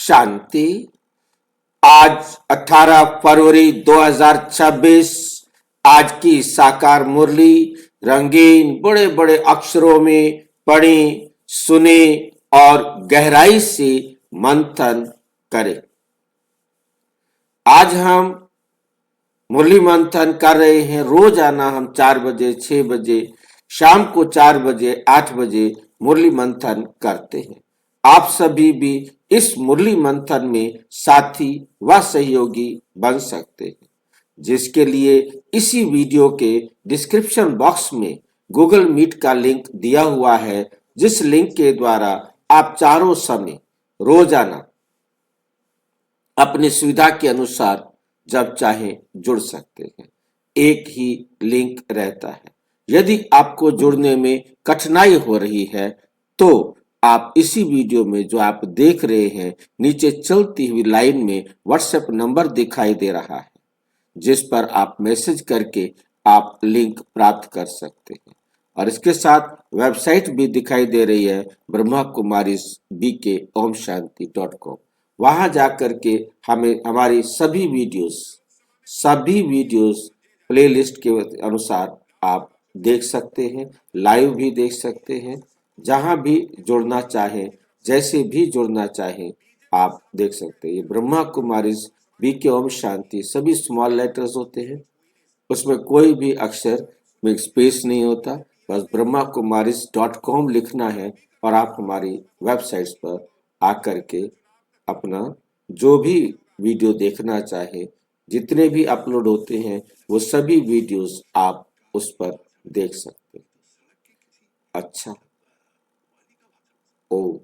शांति। आज 18 फरवरी 2026। आज की साकार मुरली रंगीन बड़े बड़े अक्षरों में पढ़ें, सुने और गहराई से मंथन करें। आज हम मुरली मंथन कर रहे हैं। रोजाना हम 4 बजे, 6 बजे, शाम को 4 बजे, 8 बजे मुरली मंथन करते हैं। आप सभी भी इस मुरली मंथन में साथी व सहयोगी बन सकते हैं, जिसके लिए इसी वीडियो के डिस्क्रिप्शन बॉक्स में गूगल मीट का लिंक दिया हुआ है, जिस लिंक के द्वारा आप चारों समय रोजाना अपनी सुविधा के अनुसार जब चाहे जुड़ सकते हैं। एक ही लिंक रहता है। यदि आपको जुड़ने में कठिनाई हो रही है तो आप इसी वीडियो में जो आप देख रहे हैं, नीचे चलती हुई लाइन में व्हाट्सएप नंबर दिखाई दे रहा है, जिस पर आप मैसेज करके आप लिंक प्राप्त कर सकते हैं। और इसके साथ वेबसाइट भी दिखाई दे रही है, ब्रह्मा कुमारी BK OMShanti.com। वहां जाकर के हमें हमारी सभी वीडियोस प्लेलिस्ट के अनुसार आप देख सकते हैं, लाइव भी देख सकते हैं। जहां भी जुड़ना चाहें, जैसे भी जुड़ना चाहें, आप देख सकते हैं। ये ब्रह्मा कुमारी BK OMShanti सभी स्मॉल लेटर्स होते हैं, उसमें कोई भी अक्षर में स्पेस नहीं होता। बस brahmakumaris.com लिखना है और आप हमारी वेबसाइट्स पर आकर के अपना जो भी वीडियो देखना चाहे, जितने भी अपलोड होते हैं, वो सभी वीडियोस आप उस पर देख सकते हैं। अच्छा, ओम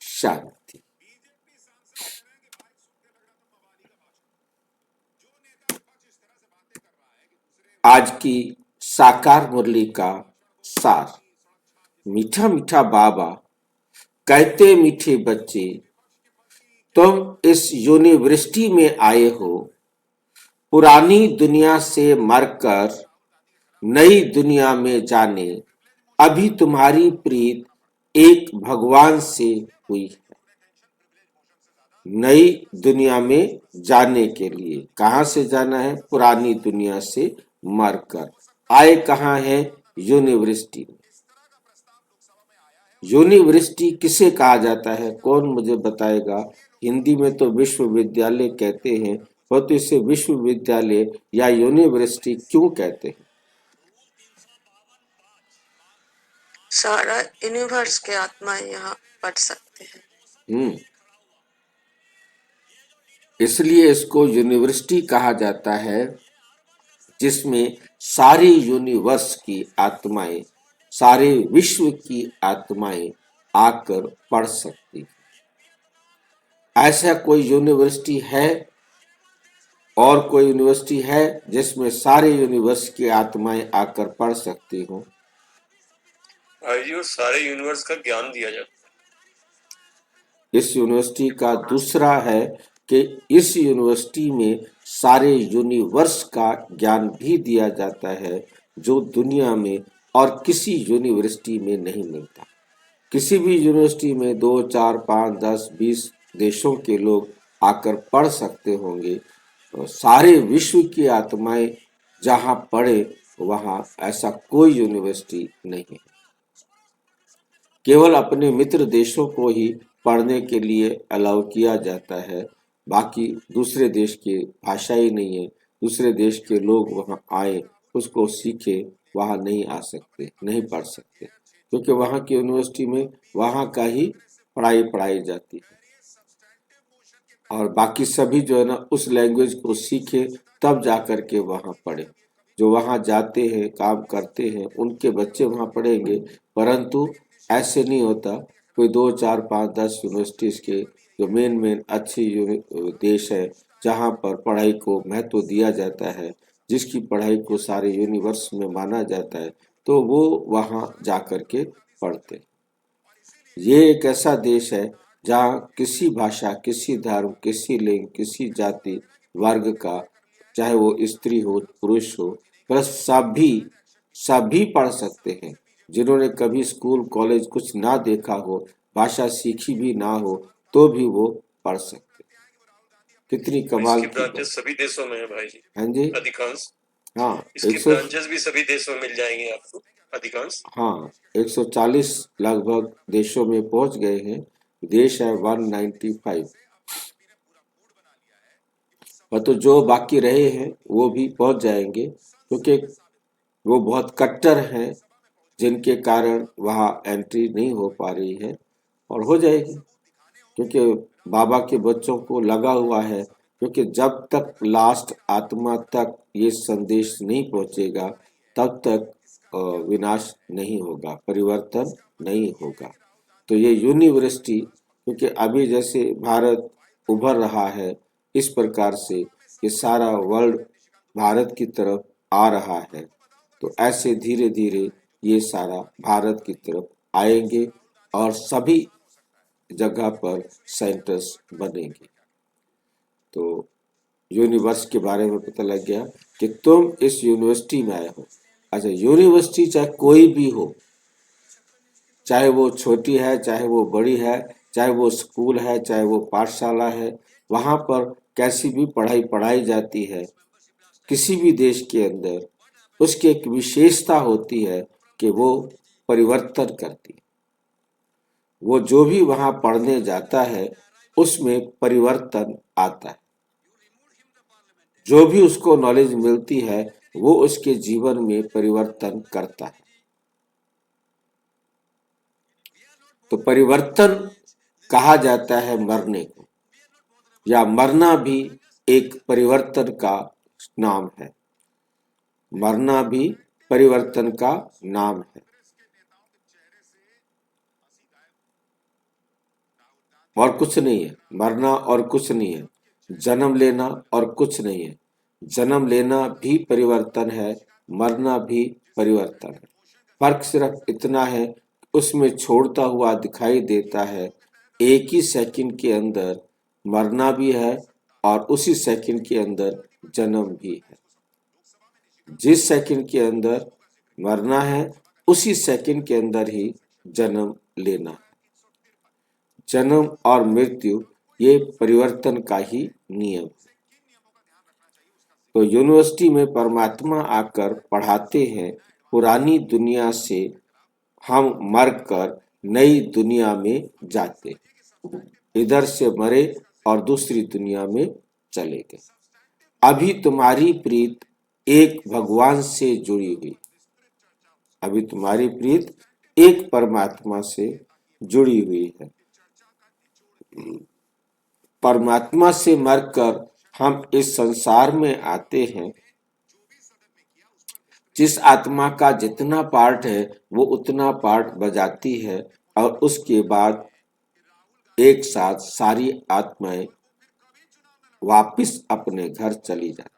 शांति। आज की साकार मुरली का सार। मीठा मीठा बाबा कहते, मीठे बच्चे तुम इस यूनिवर्सिटी में आए हो, पुरानी दुनिया से मरकर नई दुनिया में जाने। अभी तुम्हारी प्रीत एक भगवान से हुई है। नई दुनिया में जाने के लिए कहां से जाना है? पुरानी दुनिया से मरकर। आए कहां है? यूनिवर्सिटी में। यूनिवर्सिटी किसे कहा जाता है? कौन मुझे बताएगा? हिंदी में तो विश्वविद्यालय कहते हैं, पर तो इसे विश्वविद्यालय या यूनिवर्सिटी क्यों कहते हैं? सारा यूनिवर्स के आत्मा यहाँ पढ़ सकते हैं। इसलिए इसको यूनिवर्सिटी कहा जाता है, जिसमें सारी यूनिवर्स की आत्माएं, सारे विश्व की आत्माएं आकर पढ़ सकती। ऐसा कोई यूनिवर्सिटी है और कोई यूनिवर्सिटी है जिसमें सारे यूनिवर्स की आत्माएं आकर पढ़ सकती हो? सारे यूनिवर्स का ज्ञान दिया जाता है। इस यूनिवर्सिटी का दूसरा है कि इस यूनिवर्सिटी में सारे यूनिवर्स का ज्ञान भी दिया जाता है, जो दुनिया में और किसी यूनिवर्सिटी में नहीं मिलता। किसी भी यूनिवर्सिटी में 2, 4, 5, 10, 20 देशों के लोग आकर पढ़ सकते होंगे। तो सारे विश्व की आत्माएं जहां पढ़े, वहां ऐसा कोई यूनिवर्सिटी नहीं है। केवल अपने मित्र देशों को ही पढ़ने के लिए अलाउ किया जाता है। बाकी दूसरे देश की भाषा ही नहीं है, दूसरे देश के लोग वहां आए, उसको सीखे, वहां नहीं आ सकते, नहीं पढ़ सकते, क्योंकि वहां की यूनिवर्सिटी में वहां का ही पढ़ाई जाती है। और बाकी सभी जो है ना, उस लैंग्वेज को सीखे तब जाकर के वहां पढ़े। जो वहां जाते हैं, काम करते हैं, उनके बच्चे वहां पढ़ेंगे, परंतु ऐसे नहीं होता। कोई 2, 4, 5, 10 यूनिवर्सिटीज के जो मेन अच्छी देश है, जहां पर पढ़ाई को महत्व दिया जाता है, जिसकी पढ़ाई को सारे यूनिवर्स में माना जाता है, तो वो वहां जाकर के पढ़ते। ये एक ऐसा देश है जहाँ किसी भाषा, किसी धर्म, किसी लिंग, किसी जाति वर्ग का, चाहे वो स्त्री हो, पुरुष हो, पर सभी पढ़ सकते हैं। जिन्होंने कभी स्कूल, कॉलेज कुछ ना देखा हो, भाषा सीखी भी ना हो, तो भी वो पढ़ सकते। कितनी कमाल इसकी की बात। ब्रांचेस सभी देशों में है भाई जी, हाँ जी, अधिकांश। हाँ इसकी 100, ब्रांचेस भी सभी देशों में मिल जाएंगी आपको, अधिकांश। हाँ 140 लगभग देशों में पहुंच गए हैं। देश है 195, और तो जो बाकी रहे हैं वो भी पहुंच जाएंगे, क्योंकि वो बहुत कट्टर हैं, जिनके कारण वहाँ एंट्री नहीं हो पा रही है, और हो जाएगी, क्योंकि बाबा के बच्चों को लगा हुआ है। क्योंकि जब तक लास्ट आत्मा तक ये संदेश नहीं पहुंचेगा, तब तक विनाश नहीं होगा, परिवर्तन नहीं होगा। तो ये यूनिवर्सिटी, क्योंकि अभी जैसे भारत उभर रहा है, इस प्रकार से ये सारा वर्ल्ड भारत की तरफ आ रहा है, तो ऐसे धीरे धीरे ये सारा भारत की तरफ आएंगे, और सभी जगह पर सेंटर्स बनेंगे। तो यूनिवर्स के बारे में पता लग गया कि तुम इस यूनिवर्सिटी में आए हो। अच्छा, यूनिवर्सिटी चाहे कोई भी हो, चाहे वो छोटी है, चाहे वो बड़ी है, चाहे वो स्कूल है, चाहे वो पाठशाला है, वहाँ पर कैसी भी पढ़ाई पढ़ाई जाती है किसी भी देश के अंदर, उसकी एक विशेषता होती है कि वो परिवर्तन करती है। वो जो भी वहाँ पढ़ने जाता है उसमें परिवर्तन आता है। जो भी उसको नॉलेज मिलती है वो उसके जीवन में परिवर्तन करता है। तो परिवर्तन कहा जाता है मरने को, या मरना भी एक परिवर्तन का नाम है। मरना भी परिवर्तन का नाम है, और कुछ नहीं है। मरना और कुछ नहीं है, जन्म लेना और कुछ नहीं है। जन्म लेना भी परिवर्तन है, मरना भी परिवर्तन है। फर्क सिर्फ इतना है, उसमें छोड़ता हुआ दिखाई देता है। एक ही सेकंड के अंदर मरना भी है, और उसी सेकंड के अंदर जन्म भी है। जिस सेकंड के अंदर मरना है, उसी सेकंड के अंदर ही जन्म लेना है। जन्म और मृत्यु ये परिवर्तन का ही नियम है। तो यूनिवर्सिटी में परमात्मा आकर पढ़ाते हैं, पुरानी दुनिया से हम मरकर नई दुनिया में जाते, इधर से मरे और दूसरी दुनिया में चले गए। अभी तुम्हारी प्रीत एक भगवान से जुड़ी हुई, अभी तुम्हारी प्रीत एक परमात्मा से जुड़ी हुई है। परमात्मा से मरकर हम इस संसार में आते हैं। जिस आत्मा का जितना पार्ट है वो उतना पार्ट बजाती है, और उसके बाद एक साथ सारी आत्माएं वापस अपने घर चली जाती।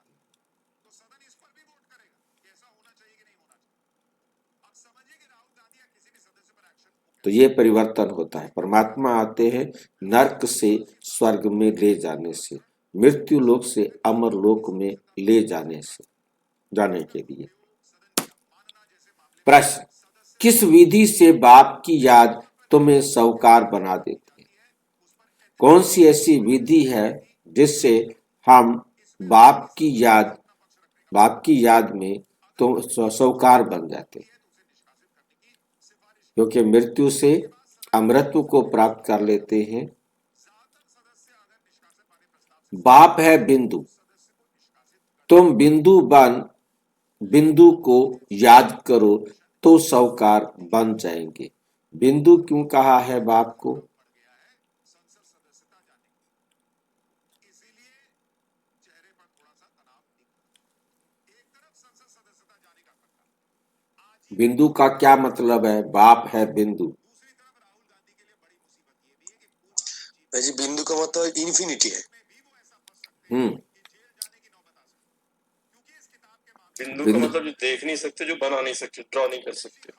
तो ये परिवर्तन होता है। परमात्मा आते हैं नरक से स्वर्ग में ले जाने से, मृत्यु लोक से अमर लोक में ले जाने के लिए। प्रश्न, किस विधि से बाप की याद तुम्हें साहूकार बना देती है? कौन सी ऐसी विधि है जिससे हम बाप की याद में तुम साहूकार बन जाते? क्योंकि मृत्यु से अमृतत्व को प्राप्त कर लेते हैं। बाप है बिंदु, तुम बिंदु को याद करो तो साहूकार बन जाएंगे। बिंदु क्यों कहा है बाप को? बिंदु का क्या मतलब है? बाप है बिंदु। भाई जी, बिंदु का मतलब इन्फिनिटी है। बिंदु का मतलब जो देख नहीं सकते, जो बना नहीं सकते, ड्रॉ नहीं कर सकते।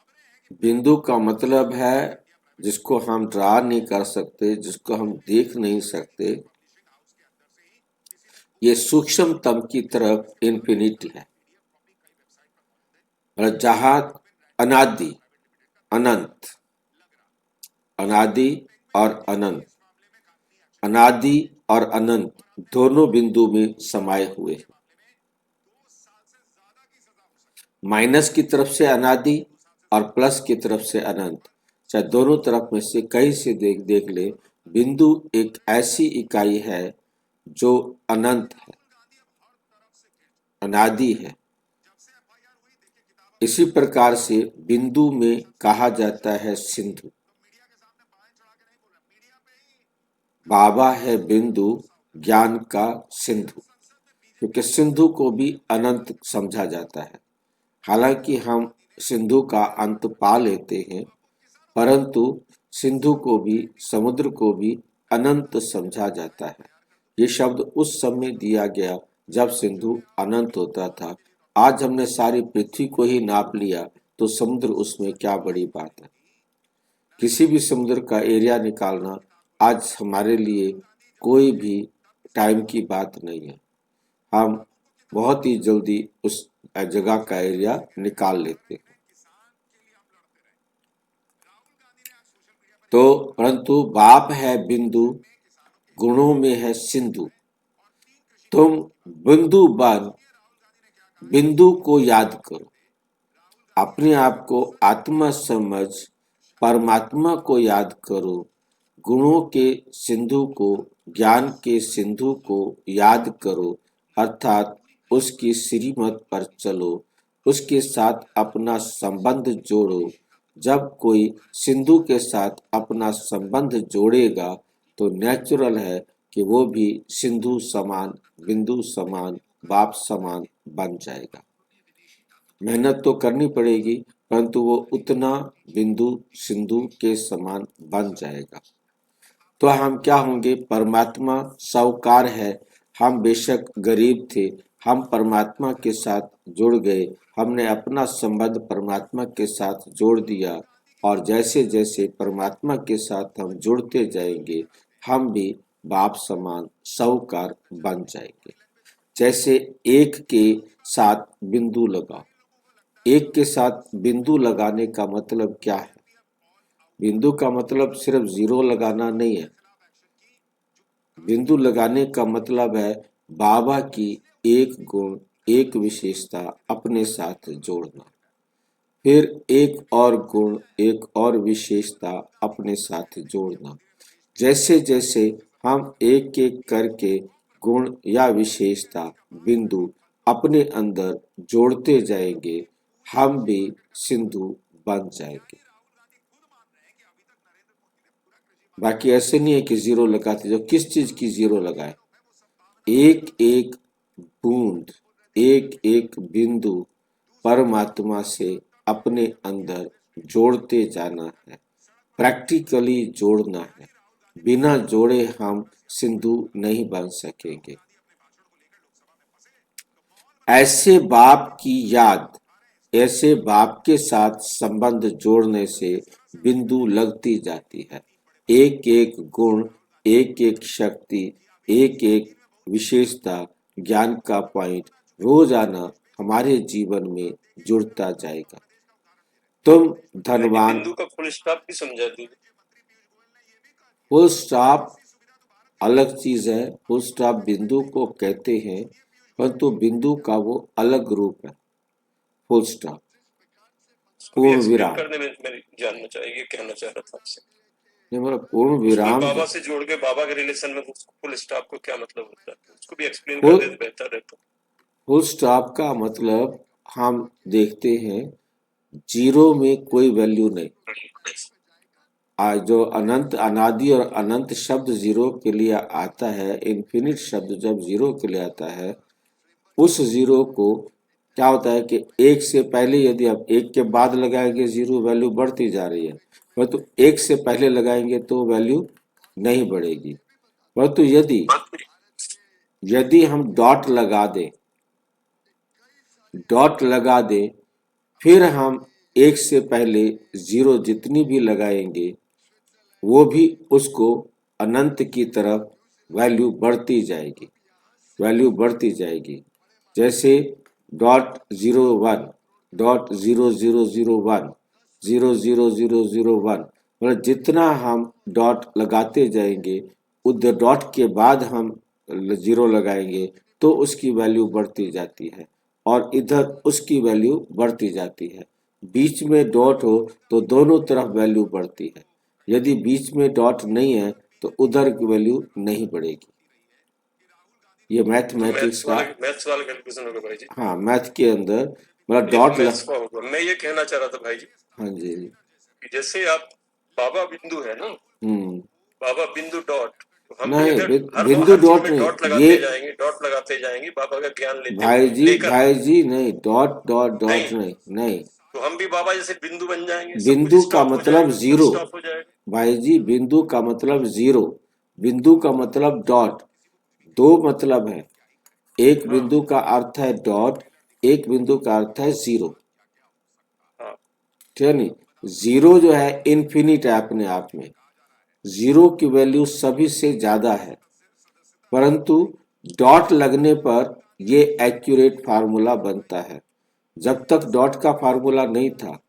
बिंदु का मतलब है जिसको हम ड्रा नहीं कर सकते, जिसको हम देख नहीं सकते। ये सूक्ष्मतम की तरफ इन्फिनिटी है, और जहां अनादि अनंत, अनादि और अनंत, अनादि और अनंत दोनों बिंदु में समाये हुए हैं। माइनस की तरफ से अनादि और प्लस की तरफ से अनंत, चाहे दोनों तरफ में से कहीं से देख ले, बिंदु एक ऐसी इकाई है जो अनंत है, अनादि है। इसी प्रकार से बिंदु में कहा जाता है सिंधु। बाबा है बिंदु, ज्ञान का सिंधु, क्योंकि सिंधु को भी अनंत समझा जाता है। हालांकि हम सिंधु का अंत पा लेते हैं, परंतु सिंधु को भी, समुद्र को भी अनंत समझा जाता है। ये शब्द उस समय दिया गया जब सिंधु अनंत होता था। आज हमने सारी पृथ्वी को ही नाप लिया तो समुद्र उसमें क्या बड़ी बात है। किसी भी समुद्र का एरिया निकालना आज हमारे लिए कोई भी टाइम की बात नहीं है। हम बहुत ही जल्दी उस जगह का एरिया निकाल लेते हैं। तो परंतु बाप है बिंदु, गुणों में है सिंधु। तुम बिंदु बन बिंदु को याद करो, अपने आप को आत्मा समझ परमात्मा को याद करो, गुणों के सिंधु को, ज्ञान के सिंधु को याद करो, अर्थात उसकी श्रीमत पर चलो, उसके साथ अपना संबंध जोड़ो। जब कोई सिंधु के साथ अपना संबंध जोड़ेगा तो नेचुरल है कि वो भी सिंधु समान, बिंदु समान, बाप समान बन जाएगा। मेहनत तो करनी पड़ेगी, परंतु वो उतना बिंदु सिंधु के समान बन जाएगा। तो हम क्या होंगे? परमात्मा साहूकार है। हम बेशक गरीब थे, हम परमात्मा के साथ जुड़ गए, हमने अपना संबंध परमात्मा के साथ जोड़ दिया, और जैसे जैसे परमात्मा के साथ हम जुड़ते जाएंगे, हम भी बाप समान साहूकार बन जाएंगे। जैसे एक के साथ बिंदु लगाओ। एक के साथ बिंदु लगाने का मतलब क्या है? बिंदु का मतलब सिर्फ जीरो लगाना नहीं है। बिंदु लगाने का मतलब है बाबा की एक गुण, एक विशेषता अपने साथ जोड़ना, फिर एक और गुण, एक और विशेषता अपने साथ जोड़ना। जैसे जैसे हम एक एक करके गुण या विशेषता, बिंदु अपने अंदर जोड़ते जाएंगे, हम भी सिंधु बन जाएंगे। बाकी ऐसे नहीं है कि जीरो लगाते जाओ। किस चीज की जीरो लगाए? एक एक बूंद, एक एक बिंदु परमात्मा से अपने अंदर जोड़ते जाना है, प्रैक्टिकली जोड़ना है। बिना जोड़े हम सिंधु नहीं बन सकेंगे। ऐसे बाप की याद, ऐसे बाप के साथ संबंध जोड़ने से बिंदु लगती जाती है। एक एक गुण, एक एक शक्ति, एक एक विशेषता, ज्ञान का पॉइंट रोजाना हमारे जीवन में जुड़ता जाएगा। तुम धनवान। बिंदु का फुल स्टॉप भी समझा दीजिए। फुल स्टॉप अलग चीज है। फुल स्टॉप बिंदु को कहते हैं, परंतु बिंदु का वो अलग रूप है। फुल स्टॉप, पूर्ण विराम करने में मेरी जानना चाहिए, कहना चाह रहा था आपसे। मतलब पूर्ण विराम। बाबा से जोड़ के बाबा के रिलेशन में फुल स्टॉप को क्या मतलब होता है, उसको भी एक्सप्लेन कर देते बेहतर रहता। फुल स्टॉप का मतलब हम देखते हैं जीरो में कोई वैल्यू नहीं। आज जो अनंत, अनादि और अनंत शब्द जीरो के लिए आता है, इन्फिनिट शब्द जब जीरो के लिए आता है, उस जीरो को क्या होता है कि एक से पहले यदि आप एक के बाद लगाएंगे जीरो, वैल्यू बढ़ती जा रही है, परंतु एक से पहले लगाएंगे तो वैल्यू नहीं बढ़ेगी। परंतु यदि हम डॉट लगा दें, फिर हम एक से पहले जीरो जितनी भी लगाएंगे, वो भी उसको अनंत की तरफ वैल्यू बढ़ती जाएगी। जैसे .01, .0001, 00001, मतलब जितना हम डॉट लगाते जाएंगे उधर डॉट के बाद हम जीरो लगाएंगे तो उसकी वैल्यू बढ़ती जाती है और इधर उसकी वैल्यू बढ़ती जाती है। बीच में डॉट हो तो दोनों तरफ वैल्यू बढ़ती है। यदि बीच में डॉट नहीं है तो उधर की वैल्यू नहीं बढ़ेगी। ये मैथमेटिक्स का मैथ्स वाला कैलकुलेशन होगा भाई जी। हाँ, मैथ के अंदर मतलब डॉट मैथ्स का होगा। मैं ये कहना चाह रहा था भाई जी हाँ जी कि जैसे आप बाबा बिंदु है ना, बाबा बिंदु डॉट, तो हम भी नहीं अगर हर बिंदु चीज डॉट में नहीं डॉट ये लगाते जाएंगे बाबा का ज्ञान लेते लेकर भाई जी नहीं डॉट डॉट डॉट नहीं, नहीं तो हम भी बाबा जैसे बिंदु बन जाएंगे, सब कुछ बिंदु का स्टॉप हो मतलब जाएगा, जीरो स्टॉप हो जाएगा। भाई जी बिंदु का मतलब जीरो बिंदु का मतलब डॉट दो मतलब है एक हाँ बिंदु का अर्थ है डॉट एक बिंदु का अर्थ है जीरो हाँ ठीक है नहीं जीरो जो है इन्फिनिट है अपने आप में जीरो की वैल्यू सभी से ज्यादा है परंतु डॉट लगने पर ये एक्यूरेट फार्मूला बनता है जब तक डॉट का फार्मूला नहीं था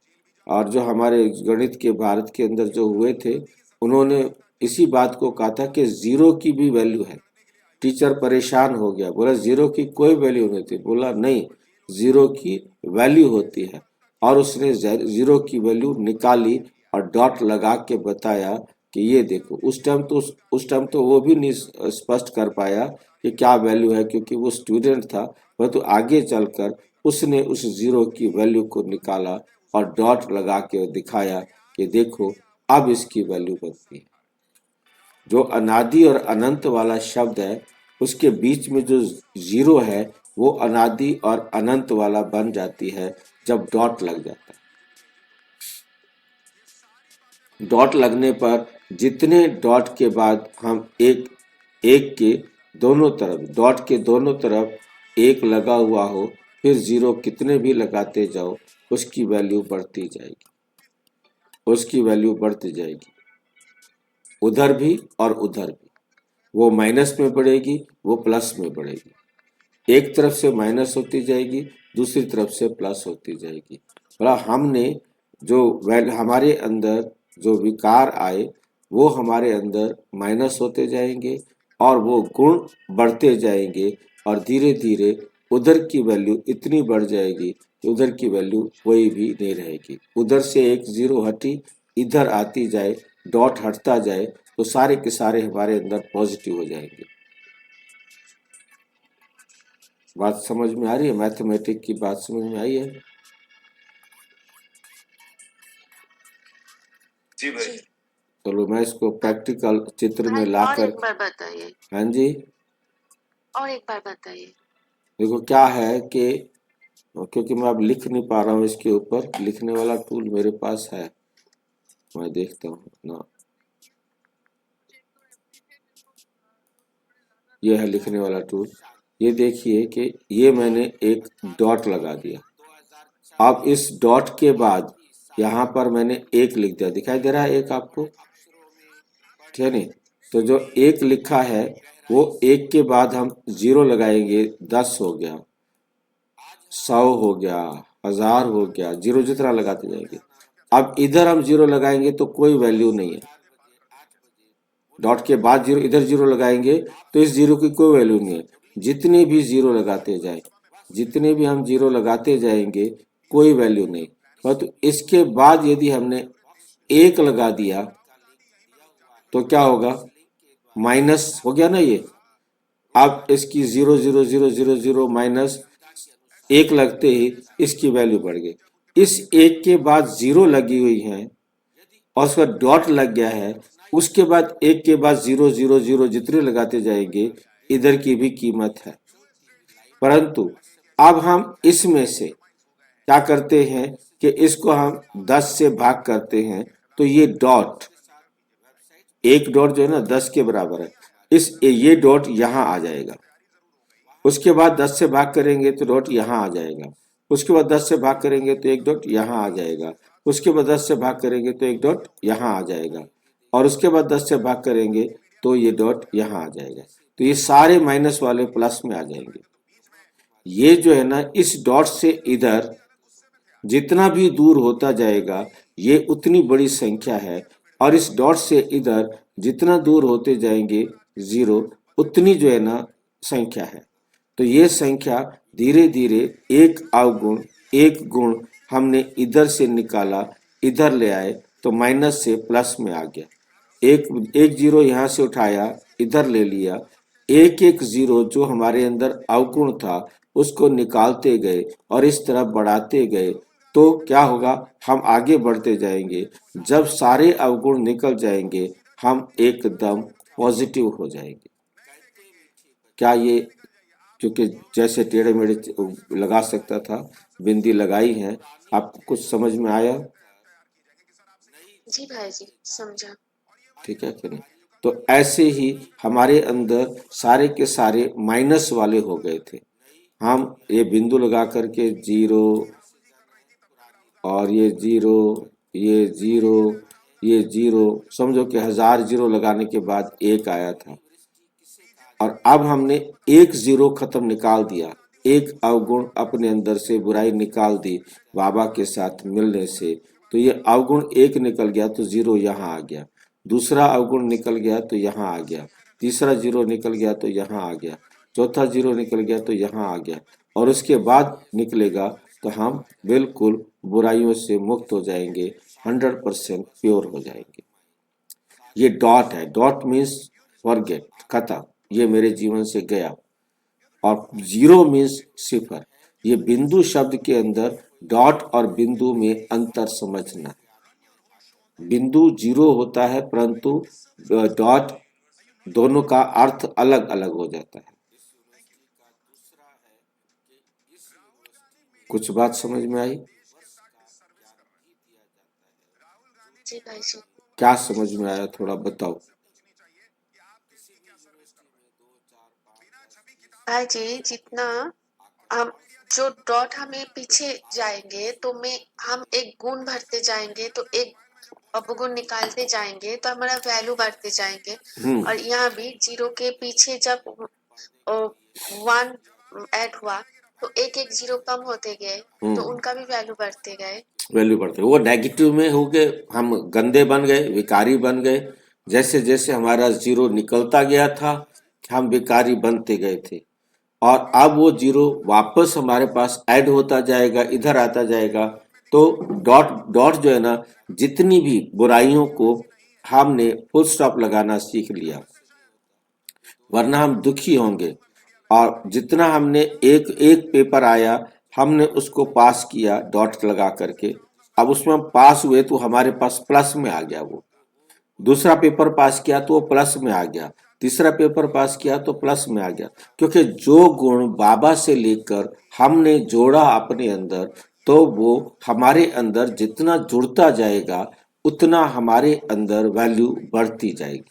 और जो हमारे गणित के भारत के अंदर जो हुए थे उन्होंने इसी बात को कहा था कि जीरो की भी वैल्यू है टीचर परेशान हो गया बोला जीरो की कोई वैल्यू नहीं थी बोला नहीं जीरो की वैल्यू होती है और उसने जीरो की वैल्यू निकाली और डॉट लगा के बताया कि ये देखो उस टाइम तो वो भी नहीं स्पष्ट कर पाया कि क्या वैल्यू है क्योंकि वो स्टूडेंट था परंतु आगे चलकर उसने उस जीरो की वैल्यू को निकाला और डॉट लगा के दिखाया कि देखो अब इसकी वैल्यू बनती है जो अनादि और अनंत वाला शब्द है उसके बीच में जो जीरो है वो अनादि और अनंत वाला बन जाती है जब डॉट लग जाता है डॉट लगने पर जितने डॉट के बाद हम एक के दोनों तरफ डॉट के दोनों तरफ एक लगा हुआ हो फिर जीरो कितने भी लगाते जाओ उसकी वैल्यू बढ़ती जाएगी उधर भी और उधर भी वो माइनस में बढ़ेगी वो प्लस में बढ़ेगी एक तरफ से माइनस होती जाएगी दूसरी तरफ से प्लस होती जाएगी हमने जो हमारे अंदर जो विकार आए वो हमारे अंदर माइनस होते जाएंगे और वो गुण बढ़ते जाएंगे और धीरे धीरे उधर की वैल्यू इतनी बढ़ जाएगी कि उधर की वैल्यू कोई भी नहीं रहेगी उधर से एक जीरो हटी इधर आती जाए डॉट हटता जाए तो सारे के सारे हमारे अंदर पॉजिटिव हो जाएंगे बात समझ में आ रही है मैथमेटिक्स की बात समझ में आई है जी भाई जी। चलो मैं इसको प्रैक्टिकल चित्र में और लाकर एक बार बताइए हाँ जी और एक बार बताइए देखो क्या है कि क्योंकि मैं अब लिख नहीं पा रहा हूँ इसके ऊपर लिखने वाला टूल मेरे पास है मैं देखता हूँ ना ये है लिखने वाला टूल ये देखिए कि ये मैंने एक डॉट लगा दिया अब इस डॉट के बाद यहाँ पर मैंने एक लिख दिया दिखाई दे रहा है एक आपको ठीक है नहीं तो जो एक लिखा है वो एक के बाद हम जीरो लगाएंगे 10 हो गया 100 हो गया 1000 हो गया जीरो जितना लगाते जाएंगे अब इधर हम जीरो लगाएंगे तो कोई वैल्यू नहीं है डॉट के बाद जीरो इधर जीरो लगाएंगे तो इस जीरो की कोई वैल्यू नहीं है जितने भी जीरो लगाते जाए जितने भी हम जीरो लगाते जाएंगे कोई वैल्यू नहीं परंतु इसके बाद यदि हमने एक लगा दिया तो क्या होगा माइनस हो गया ना ये अब इसकी 0,0,0,0,0 माइनस एक लगते ही इसकी वैल्यू बढ़ गई इस एक के बाद जीरो लगी हुई है और उसका डॉट लग गया है उसके बाद एक के बाद 0,0,0 जितने लगाते जाएंगे इधर की भी कीमत है परंतु अब हम इसमें से क्या करते हैं कि इसको हम 10 से भाग करते हैं तो ये डॉट एक डॉट जो है ना 10 के बराबर है ये डॉट यहाँ आ जाएगा उसके बाद 10 से भाग करेंगे तो डॉट यहाँ आ जाएगा उसके बाद 10 से भाग करेंगे तो एक डॉट यहाँ आ जाएगा उसके बाद 10 से भाग करेंगे तो एक डॉट यहाँ आ जाएगा और उसके बाद 10 से भाग करेंगे तो ये डॉट यहाँ आ जाएगा तो ये सारे माइनस वाले प्लस में आ जाएंगे ये जो है ना इस डॉट से इधर जितना भी दूर होता जाएगा ये उतनी बड़ी संख्या है और इस डॉट से इधर जितना दूर होते जाएंगे जीरो, उतनी जो है ना संख्या है। तो ये संख्या धीरे धीरे एक अवगुण एक गुण हमने इधर से निकाला, इधर ले आए तो माइनस से प्लस में आ गया। एक एक जीरो यहाँ से उठाया, इधर ले लिया, एक एक जीरो जो हमारे अंदर अवगुण था उसको निकालते गए और इस तरह बढ़ाते गए तो क्या होगा, हम आगे बढ़ते जाएंगे। जब सारे अवगुण निकल जाएंगे हम एकदम पॉजिटिव हो जाएंगे। क्या ये, क्योंकि जैसे टेढ़े मेढ़े लगा सकता था, बिंदी लगाई है, आपको कुछ समझ में आया? जी भाई जी, समझा। ठीक है कि नहीं? तो ऐसे ही हमारे अंदर सारे के सारे माइनस वाले हो गए थे। हम ये बिंदु लगा करके जीरो और ये जीरो, ये जीरो, ये जीरो, समझो कि 1000 जीरो लगाने के बाद एक आया था। और अब हमने एक जीरो खत्म निकाल दिया, एक अवगुण अपने अंदर से बुराई निकाल दी बाबा के साथ मिलने से। तो ये अवगुण एक निकल गया तो जीरो यहाँ आ गया, दूसरा अवगुण निकल गया तो यहाँ आ गया, तीसरा जीरो निकल गया तो यहाँ आ गया, चौथा जीरो निकल गया तो यहाँ आ गया, और उसके बाद निकलेगा तो हम बिल्कुल बुराइयों से मुक्त हो जाएंगे, 100% प्योर हो जाएंगे। ये डॉट है, डॉट मीन्स फॉरगेट, खत्म, ये मेरे जीवन से गया। और जीरो मीन्स सिफर। ये बिंदु शब्द के अंदर डॉट और बिंदु में अंतर समझना। बिंदु जीरो होता है परंतु डॉट, दोनों का अर्थ अलग अलग हो जाता है। कुछ बात समझ में आई? जी भाई जी। क्या समझ में आया, थोड़ा बताओ। भाई जी, जितना हम जो डॉट हमें पीछे जाएंगे तो में हम एक गुण भरते जाएंगे तो एक अपगुण निकालते जाएंगे तो हमारा वैल्यू बढ़ते जाएंगे। और यहाँ भी जीरो के पीछे जब 1 ऐड हुआ तो एक एक जीरो कम होते गए तो उनका भी वैल्यू बढ़ते गए। वैल्यू बढ़ते, वो नेगेटिव में हो गए, हम गंदे बन गए, विकारी बन गए। जैसे जैसे हमारा जीरो निकलता गया था हम विकारी बनते गए थे, और अब वो जीरो वापस हमारे पास ऐड होता जाएगा, इधर आता जाएगा। तो डॉट डॉट जो है ना, जितनी भी बुराइयों को हमने फुल स्टॉप लगाना सीख लिया, वरना हम दुखी होंगे। और जितना हमने एक एक पेपर आया हमने उसको पास किया डॉट लगा करके, अब उसमें हम पास हुए तो हमारे पास प्लस में आ गया। वो दूसरा पेपर पास किया तो वो प्लस में आ गया, तीसरा पेपर पास किया तो प्लस में आ गया, क्योंकि जो गुण बाबा से लेकर हमने जोड़ा अपने अंदर, तो वो हमारे अंदर जितना जुड़ता जाएगा उतना हमारे अंदर वैल्यू बढ़ती जाएगी।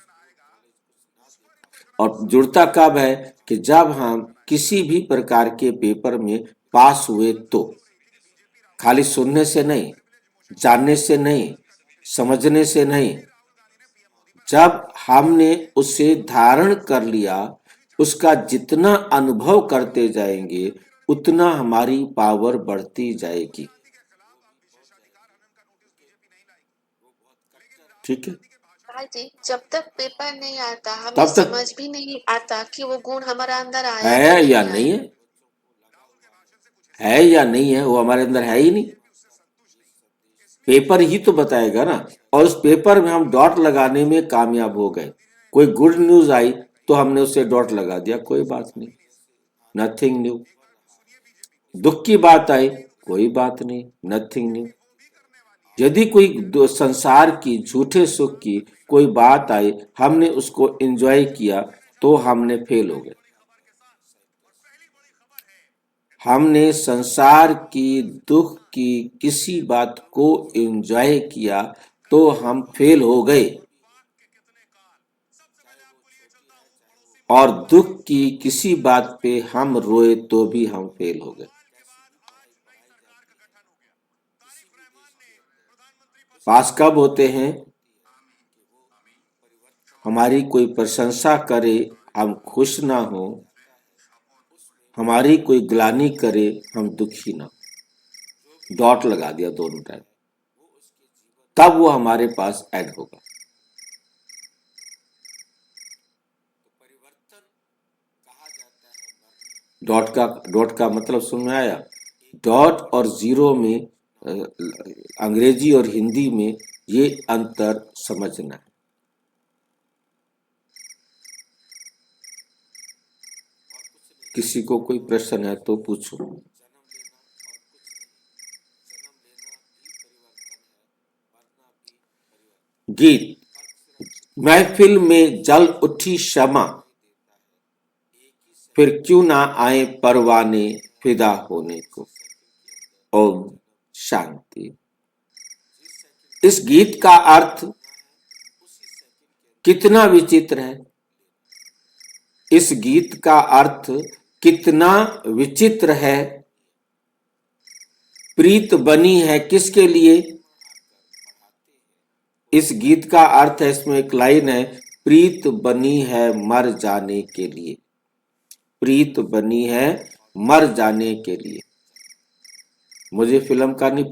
और जुड़ता कब है कि जब हम किसी भी प्रकार के पेपर में पास हुए, तो खाली सुनने से नहीं, जानने से नहीं, समझने से नहीं, जब हमने उसे धारण कर लिया, उसका जितना अनुभव करते जाएंगे उतना हमारी पावर बढ़ती जाएगी। ठीक है? भाई जी, जब तक पेपर नहीं आता हमें तब तक समझ भी नहीं आता कि वो गुण हमारा अंदर आया है कि या नहीं नहीं आया। है या नहीं है, वो हमारे अंदर है ही नहीं। पेपर ही तो बताएगा ना, और उस पेपर में हम डॉट लगाने में कामयाब हो गए। कोई गुड न्यूज आई तो हमने उसे डॉट लगा दिया, कोई बात नहीं, नथिंग न्यू। दुख की बात आई, कोई बात नहीं, नथिंग न्यू। यदि कोई संसार की झूठे सुख की कोई बात आई, हमने उसको एंजॉय किया तो हमने फेल हो गए। हमने संसार की दुख की किसी बात को एंजॉय किया तो हम फेल हो गए, और दुख की किसी बात पे हम रोए तो भी हम फेल हो गए। पास कब होते हैं? हमारी कोई प्रशंसा करे हम खुश ना हो, हमारी कोई ग्लानि करे हम दुखी ना हो। डॉट लगा दिया दोनों टाइम, तब वो हमारे पास ऐड होगा। डॉट का मतलब समझ में आया? डॉट और जीरो में अंग्रेजी और हिंदी में ये अंतर समझना है। किसी को कोई प्रश्न है तो पूछो। गीत। महफिल में जल उठी शमा, फिर क्यों ना आए परवाने फिदा होने को। ओम शांति। इस गीत का अर्थ कितना विचित्र है। इस गीत का अर्थ कितना विचित्र है। प्रीत बनी है किसके लिए? इस गीत का अर्थ है, इसमें एक लाइन है, प्रीत बनी है मर जाने के लिए। प्रीत बनी है मर जाने के लिए। मुझे फिल्म का नहीं